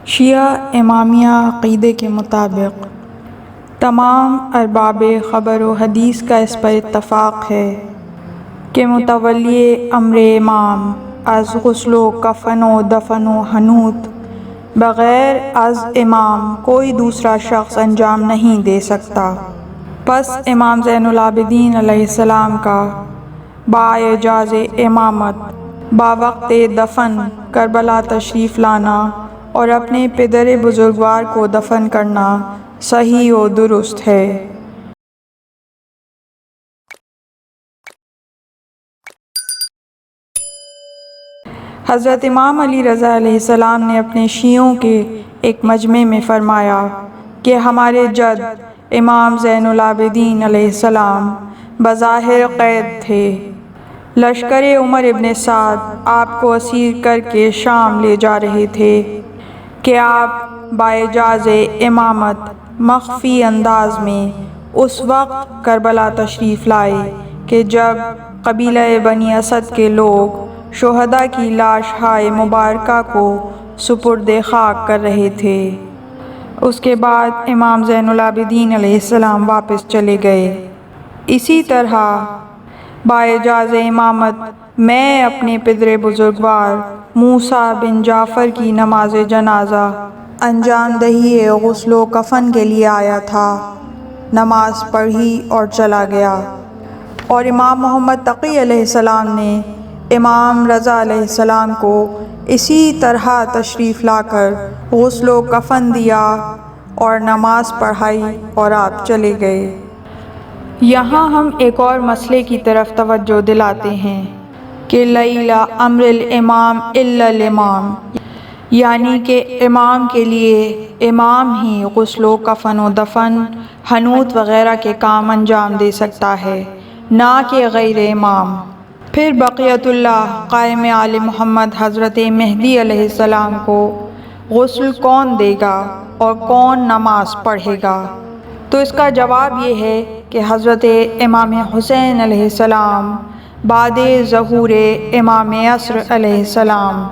شیعہ امامیہ عقیدے کے مطابق تمام ارباب خبر و حدیث کا اس پر اتفاق ہے کہ متولی امر امام از غسل و کفن و دفن و حنوط بغیر از امام کوئی دوسرا شخص انجام نہیں دے سکتا۔ پس امام زین العابدین علیہ السلام کا باعجاز امامت باوقت دفن کربلا تشریف لانا اور اپنے پدر بزرگوار کو دفن کرنا صحیح و درست ہے۔ حضرت امام علی رضا علیہ السلام نے اپنے شیعوں کے ایک مجمع میں فرمایا کہ ہمارے جد امام زین العابدین علیہ السلام بظاہر قید تھے۔ لشکر عمر ابن سعد آپ کو اسیر کر کے شام لے جا رہے تھے کہ آپ باعجاز امامت مخفی انداز میں اس وقت کربلا تشریف لائے کہ جب قبیلہ بنی اسد کے لوگ شہداء کی لاش ہائے مبارکہ کو سپرد خاک کر رہے تھے۔ اس کے بعد امام زین العابدین علیہ السلام واپس چلے گئے۔ اسی طرح باعجاز امامت میں اپنے پدر بزرگوار موسیٰ بن جعفر کی نماز جنازہ انجام دہی غسل و کفن کے لیے آیا تھا، نماز پڑھی اور چلا گیا، اور امام محمد تقی علیہ السلام نے امام رضا علیہ السلام کو اسی طرح تشریف لا کر غسل و کفن دیا اور نماز پڑھائی اور آپ چلے گئے۔ یہاں ہم ایک اور مسئلے کی طرف توجہ دلاتے ہیں کہ لیس امر الامام الا الامام، یعنی کہ امام کے لیے امام ہی غسل و کفن و دفن، حنوط وغیرہ کے کام انجام دے سکتا ہے، نہ کہ غیر امام۔ پھر بقیت اللہ قائم آل محمد حضرت مہدی علیہ السلام کو غسل کون دے گا اور کون نماز پڑھے گا؟ تو اس کا جواب یہ ہے کہ حضرت امام حسین علیہ السلام بعد ظہور امام عصر علیہ السلام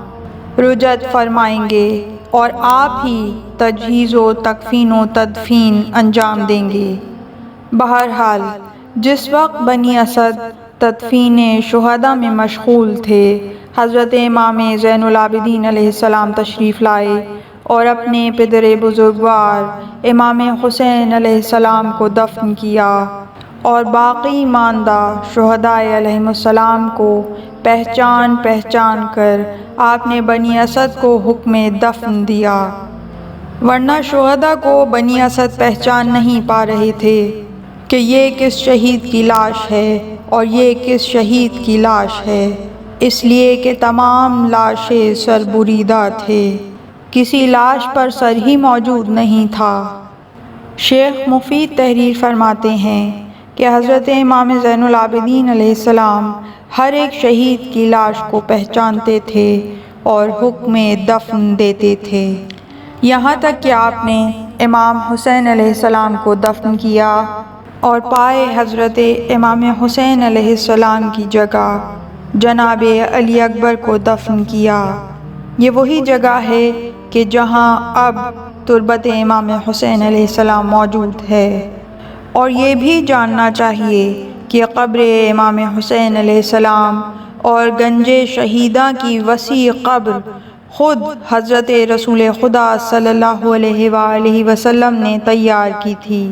رجعت فرمائیں گے اور آپ ہی تجہیز و تکفین و تدفین انجام دیں گے۔ بہرحال جس وقت بنی اسد تدفین شہداء میں مشغول تھے، حضرت امام زین العابدین علیہ السلام تشریف لائے اور اپنے پدر بزرگوار امام حسین علیہ السلام کو دفن کیا، اور باقی ماندہ شہداء علیہم السلام کو پہچان پہچان کر آپ نے بنی اسد کو حکم دفن دیا، ورنہ شہداء کو بنی اسد پہچان نہیں پا رہے تھے کہ یہ کس شہید کی لاش ہے اور یہ کس شہید کی لاش ہے، اس لیے کہ تمام لاشیں سر بریدہ تھے، کسی لاش پر سر ہی موجود نہیں تھا۔ شیخ مفید تحریر فرماتے ہیں کہ حضرت امام زین العابدین علیہ السلام ہر ایک شہید کی لاش کو پہچانتے تھے اور حکم دفن دیتے تھے، یہاں تک کہ آپ نے امام حسین علیہ السلام کو دفن کیا اور پائے حضرت امام حسین علیہ السلام کی جگہ جناب علی اکبر کو دفن کیا۔ یہ وہی جگہ ہے کہ جہاں اب تربت امام حسین علیہ السلام موجود ہے، اور یہ بھی جاننا چاہیے کہ قبر امام حسین علیہ السلام اور گنج شہیداں کی وسیع قبر خود حضرت رسول خدا صلی اللہ علیہ وآلہ وسلم نے تیار کی تھی۔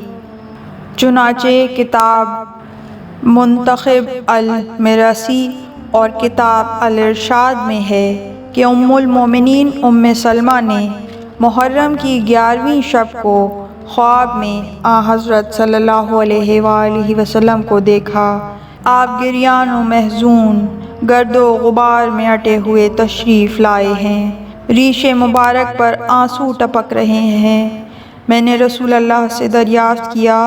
چنانچہ کتاب منتخب المرسی اور کتاب الارشاد میں ہے کہ ام المومنین ام سلمہ نے محرم کی 11ویں شب کو خواب میں حضرت صلی اللہ علیہ وآلہ وسلم کو دیکھا۔ آپ گریان و محزون، گرد و غبار میں اٹے ہوئے تشریف لائے ہیں، ریش مبارک پر آنسو ٹپک رہے ہیں۔ میں نے رسول اللہ سے دریافت کیا،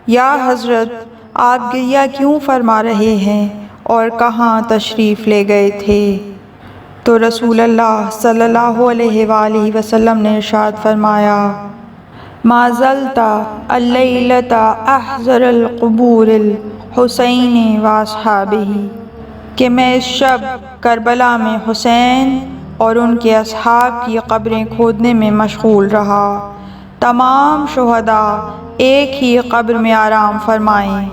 یا حضرت آپ گریہ کیوں فرما رہے ہیں اور کہاں تشریف لے گئے تھے؟ تو رسول اللہ صلی اللہ علیہ وآلہ وسلم نے ارشاد فرمایا، ما زلت اللیلۃ احذر القبور الحسین واصحابہ، کہ میں اس شب کربلا میں حسین اور ان کے اصحاب کی قبریں کھودنے میں مشغول رہا۔ تمام شہداء ایک ہی قبر میں آرام فرمائیں،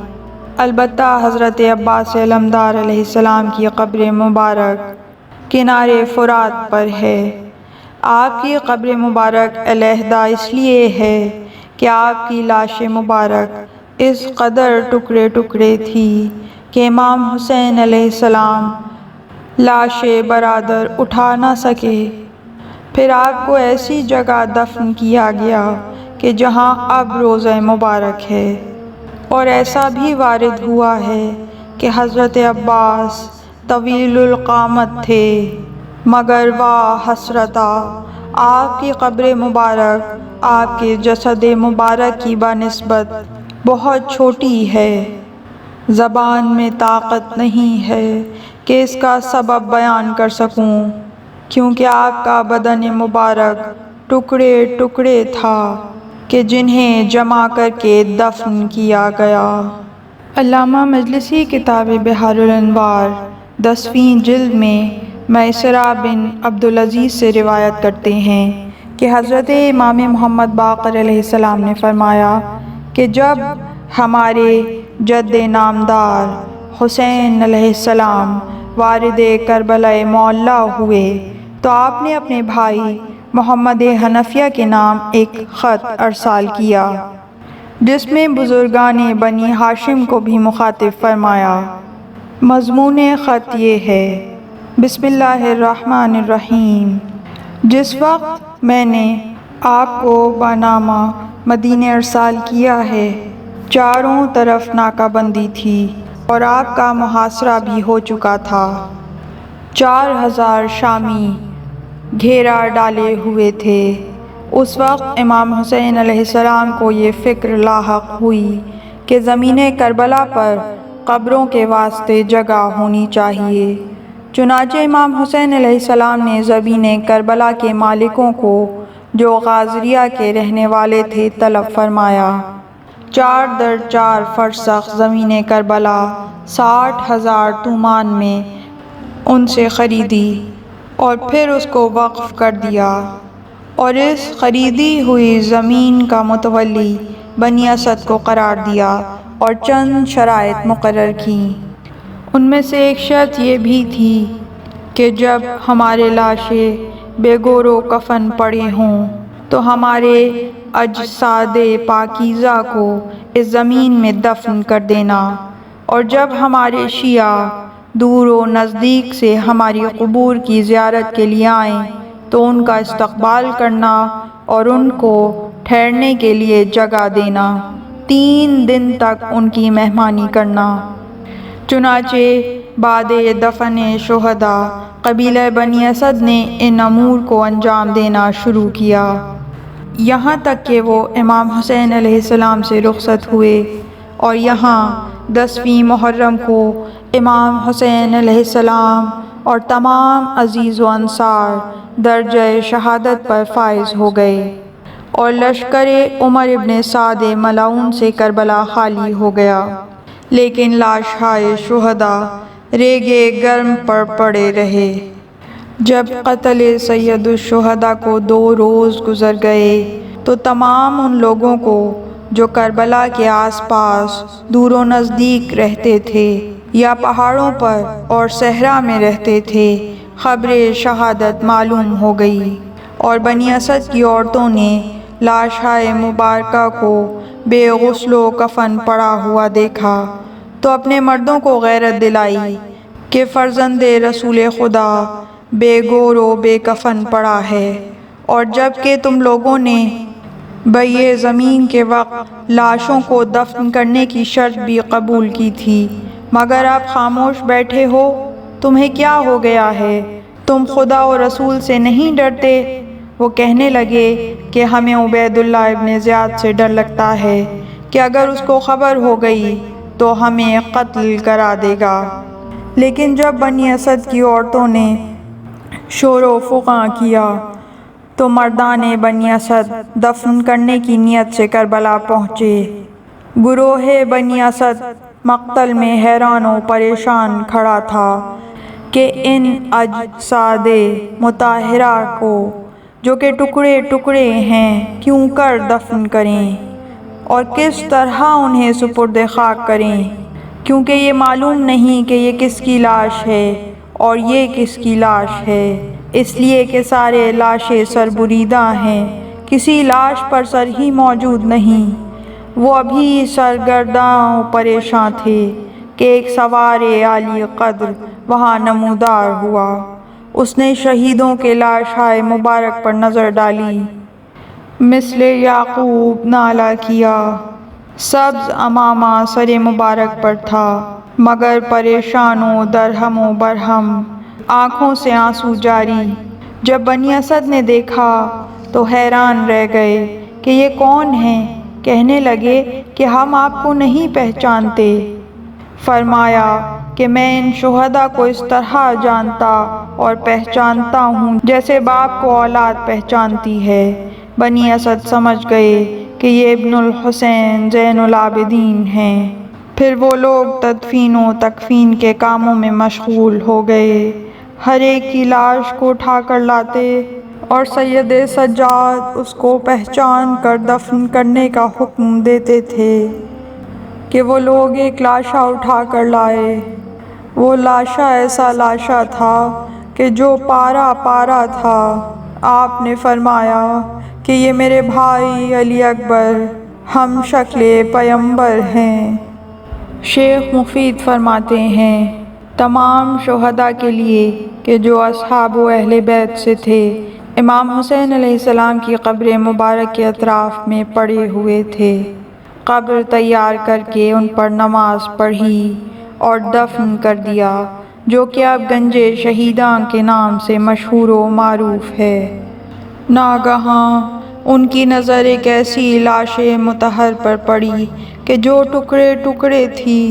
البتہ حضرت عباس علمدار علیہ السلام کی قبر مبارک کنارے فرات پر ہے۔ آپ کی قبر مبارک علیحدہ اس لیے ہے کہ آپ کی لاش مبارک اس قدر ٹکڑے ٹکڑے تھی کہ امام حسین علیہ السلام لاش برادر اٹھا نہ سکے۔ پھر آپ کو ایسی جگہ دفن کیا گیا کہ جہاں اب روضہ مبارک ہے، اور ایسا بھی وارد ہوا ہے کہ حضرت عباس طویل القامت تھے، مگر واہ حسرتا، آپ کی قبر مبارک آپ کے جسد مبارک کی بنسبت بہت چھوٹی ہے۔ زبان میں طاقت نہیں ہے کہ اس کا سبب بیان کر سکوں، کیونکہ آپ کا بدن مبارک ٹکڑے ٹکڑے تھا کہ جنہیں جمع کر کے دفن کیا گیا۔ علامہ مجلسی کتاب بحار الانوار 10ویں جلد میں میسرہ بن عبدالعزیز سے روایت کرتے ہیں کہ حضرت امام محمد باقر علیہ السلام نے فرمایا کہ جب ہمارے جد نامدار حسین علیہ السلام وارد کربلا معلیٰ ہوئے تو آپ نے اپنے بھائی محمد حنفیہ کے نام ایک خط ارسال کیا، جس میں بزرگان بنی ہاشم کو بھی مخاطب فرمایا۔ مضمون خط یہ ہے: بسم اللہ الرحمن الرحیم، جس وقت میں نے آپ کو بنامہ مدینے ارسال کیا ہے، چاروں طرف ناکہ بندی تھی اور آپ کا محاصرہ بھی ہو چکا تھا۔ 4000 شامی گھیرا ڈالے ہوئے تھے۔ اس وقت امام حسین علیہ السلام کو یہ فکر لاحق ہوئی کہ زمین کربلا پر قبروں کے واسطے جگہ ہونی چاہیے۔ چنانچہ امام حسین علیہ السلام نے زمین کربلا کے مالکوں کو، جو غازریہ کے رہنے والے تھے، طلب فرمایا۔ 4 در 4 فرسخ زمین کربلا 60,000 تومان میں ان سے خریدی اور پھر اس کو وقف کر دیا، اور اس خریدی ہوئی زمین کا متولی بنی اسد کو قرار دیا اور چند شرائط مقرر کیں۔ ان میں سے ایک شرط یہ بھی تھی کہ جب ہمارے لاشیں بے گور و کفن پڑے ہوں تو ہمارے اجساد پاکیزہ کو اس زمین میں دفن کر دینا، اور جب ہمارے شیعہ دور و نزدیک سے ہماری قبور کی زیارت کے لیے آئیں تو ان کا استقبال کرنا اور ان کو ٹھہرنے کے لیے جگہ دینا، 3 دن تک ان کی مہمانی کرنا۔ چنانچہ بعد دفن شہداء قبیلہ بنی اسد نے ان امور کو انجام دینا شروع کیا، یہاں تک کہ وہ امام حسین علیہ السلام سے رخصت ہوئے، اور یہاں 10ویں محرم کو امام حسین علیہ السلام اور تمام عزیز و انصار درجہ شہادت پر فائز ہو گئے، اور لشکر عمر ابن سعد ملعون سے کربلا خالی ہو گیا، لیکن لاشیں شہداء ریگے گرم پر پڑے رہے۔ جب قتل سید الشہداء کو 2 روز گزر گئے تو تمام ان لوگوں کو جو کربلا کے آس پاس دور و نزدیک رہتے تھے یا پہاڑوں پر اور صحرا میں رہتے تھے، خبر شہادت معلوم ہو گئی، اور بنی اسد کی عورتوں نے لاشیں مبارکہ کو بے غسل و کفن پڑا ہوا دیکھا تو اپنے مردوں کو غیرت دلائی کہ فرزند رسول خدا بے گور و بے کفن پڑا ہے، اور جب کہ تم لوگوں نے بیع زمین کے وقت لاشوں کو دفن کرنے کی شرط بھی قبول کی تھی، مگر اب خاموش بیٹھے ہو، تمہیں کیا ہو گیا ہے؟ تم خدا و رسول سے نہیں ڈرتے؟ وہ کہنے لگے کہ ہمیں عبید اللہ ابن زیاد سے ڈر لگتا ہے کہ اگر اس کو خبر ہو گئی تو ہمیں قتل کرا دے گا۔ لیکن جب بنی اسد کی عورتوں نے شور و فغاں کیا تو مردان بنی اسد دفن کرنے کی نیت سے کربلا پہنچے۔ گروہ بنی اسد مقتل میں حیران و پریشان کھڑا تھا، کہ ان اجساد مطہرہ کو جو کہ ٹکڑے ٹکڑے ہیں کیوں کر دفن کریں اور کس طرح انہیں سپرد خاک کریں، کیونکہ یہ معلوم نہیں کہ یہ کس کی لاش ہے اور یہ کس کی لاش ہے، اس لیے کہ سارے لاشیں سربریدہ ہیں، کسی لاش پر سر ہی موجود نہیں۔ وہ ابھی سرگرداں و پریشاں تھے کہ ایک سوار عالی قدر وہاں نمودار ہوا۔ اس نے شہیدوں کے لاشائے مبارک پر نظر ڈالی، مثل یعقوب نالہ کیا، سبز عمامہ سر مبارک پر تھا، مگر پریشان و درہم و برہم، آنکھوں سے آنسو جاری۔ جب بنی اسد نے دیکھا تو حیران رہ گئے کہ یہ کون ہیں؟ کہنے لگے کہ ہم آپ کو نہیں پہچانتے۔ فرمایا کہ میں ان شہداء کو اس طرح جانتا اور پہچانتا ہوں جیسے باپ کو اولاد پہچانتی ہے۔ بنی اسد سمجھ گئے کہ یہ ابن الحسین زین العابدین ہیں۔ پھر وہ لوگ تدفین و تکفین کے کاموں میں مشغول ہو گئے، ہر ایک کی لاش کو اٹھا کر لاتے اور سید سجاد اس کو پہچان کر دفن کرنے کا حکم دیتے تھے کہ وہ لوگ ایک لاشا اٹھا کر لائے۔ وہ لاشا ایسا لاشا تھا کہ جو پارا پارا تھا۔ آپ نے فرمایا کہ یہ میرے بھائی علی اکبر ہم شکل پیمبر ہیں۔ شیخ مفید فرماتے ہیں تمام شہداء کے لیے کہ جو اصحاب و اہل بیت سے تھے، امام حسین علیہ السلام کی قبر مبارک کے اطراف میں پڑے ہوئے تھے۔ قبر تیار کر کے ان پر نماز پڑھی اور دفن کر دیا، جو کہ اب گنج شہیداں کے نام سے مشہور و معروف ہے۔ ناگہاں ان کی نظر ایک ایسی لاش مطہر پر پڑی کہ جو ٹکڑے ٹکڑے تھی۔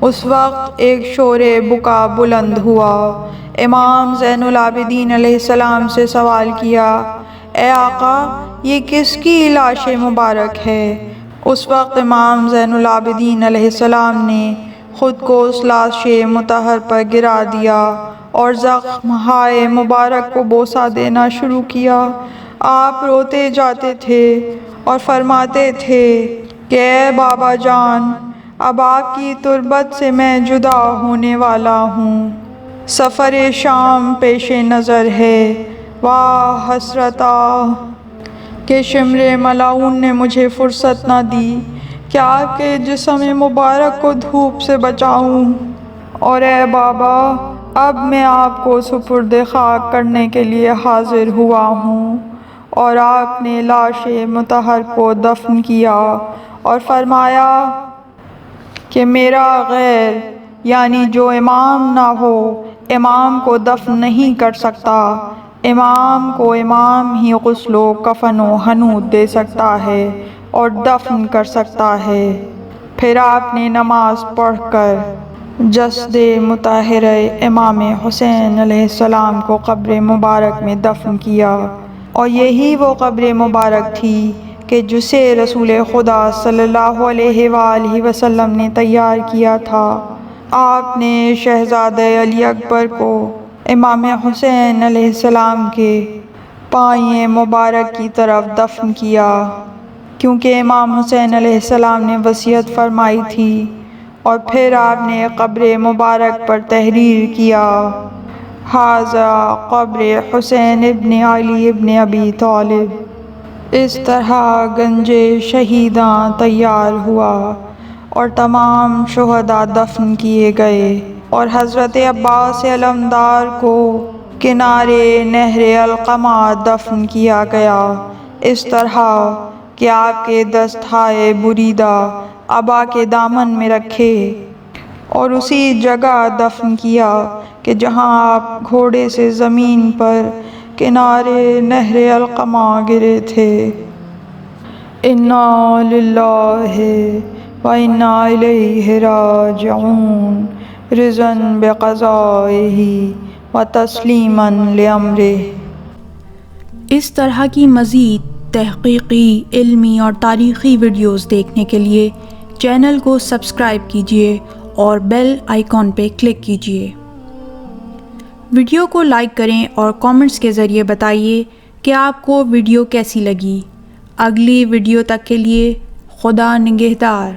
اس وقت ایک شور بکا بلند ہوا۔ امام زین العابدین علیہ السلام سے سوال کیا، اے آقا یہ کس کی لاش مبارک ہے؟ اس وقت امام زین العابدین علیہ السلام نے خود کو اس لاش مطہر پر گرا دیا اور زخم ہائے مبارک کو بوسہ دینا شروع کیا۔ آپ روتے جاتے تھے اور فرماتے تھے کہ اے بابا جان، اب آپ کی تربت سے میں جدا ہونے والا ہوں، سفر شام پیش نظر ہے، واہ حسرتا کہ شمر ملعون نے مجھے فرصت نہ دی کہ آپ کے جسم مبارک کو دھوپ سے بچاؤں، اور اے بابا اب میں آپ کو سپرد خاک کرنے کے لیے حاضر ہوا ہوں۔ اور آپ نے لاش مطہر کو دفن کیا اور فرمایا کہ میرا غیر یعنی جو امام نہ ہو امام کو دفن نہیں کر سکتا، امام کو امام ہی غسل و کفن و حنوط دے سکتا ہے اور دفن کر سکتا ہے۔ پھر آپ نے نماز پڑھ کر جسد مطہرہ امام حسین علیہ السلام کو قبر مبارک میں دفن کیا، اور یہی وہ قبر مبارک تھی کہ جسے رسول خدا صلی اللہ علیہ وآلہ وسلم نے تیار کیا تھا۔ آپ نے شہزادہ علی اکبر کو امام حسین علیہ السلام کے پائیں مبارک کی طرف دفن کیا، کیونکہ امام حسین علیہ السلام نے وصیت فرمائی تھی، اور پھر آپ نے قبر مبارک پر تحریر کیا، ھذا قبر حسین ابن علی ابن ابی طالب۔ اس طرح گنج شہیداں تیار ہوا اور تمام شہداء دفن کیے گئے، اور حضرت عباس علمدار کو کنارے نہر القمہ دفن کیا گیا، اس طرح کہ آپ کے دستہائے بریدہ عبا کے دامن میں رکھے اور اسی جگہ دفن کیا کہ جہاں آپ گھوڑے سے زمین پر کنارے نہر القمہ گرے تھے۔ انا للہ و انا الیہ راجعون، رضا بقضائہ و تسلیما لامرہ۔ اس طرح کی مزید تحقیقی، علمی اور تاریخی ویڈیوز دیکھنے کے لیے چینل کو سبسکرائب کیجیے اور بیل آئیکن پہ کلک کیجیے۔ ویڈیو کو لائک کریں اور کامنٹس کے ذریعے بتائیے کہ آپ کو ویڈیو کیسی لگی۔ اگلی ویڈیو تک کے لیے خدا نگہدار۔